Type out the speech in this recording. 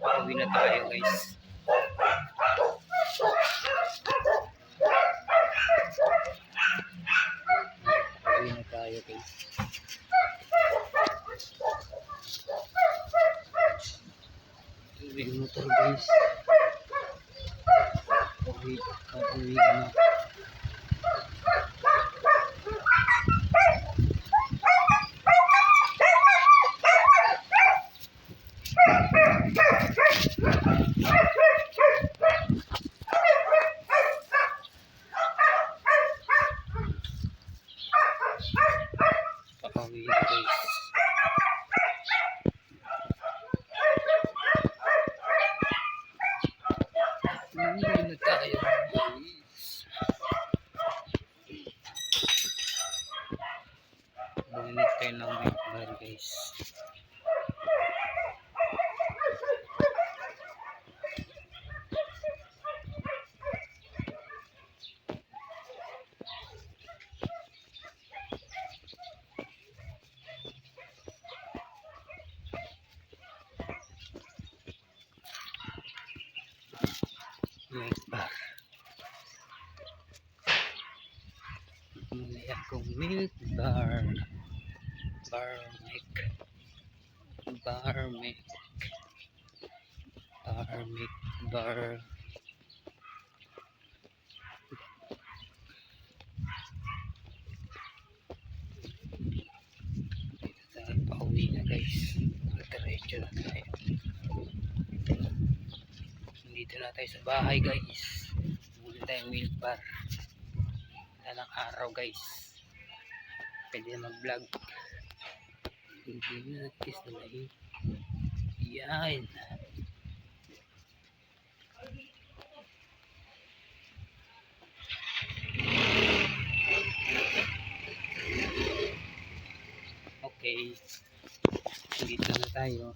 Pauwi na tayo guys. Pauwi na tayo guys. Pauwi na tayo guys. Pauwi na. Pauwi na guys. Pauwi na tayo guys. Bumili tayo ng milk bar guys. Milk bar. Bumili akong milk bar. Barmilk. Bar. Tayo pauwi na guys. Diretso na tayo. Dito na tayo sa bahay guys. Bumili tayong milk bar. Talang araw guys. Pwede na mag-vlog. Hindi na natis na lang. Yan. Okay. Dito na tayo.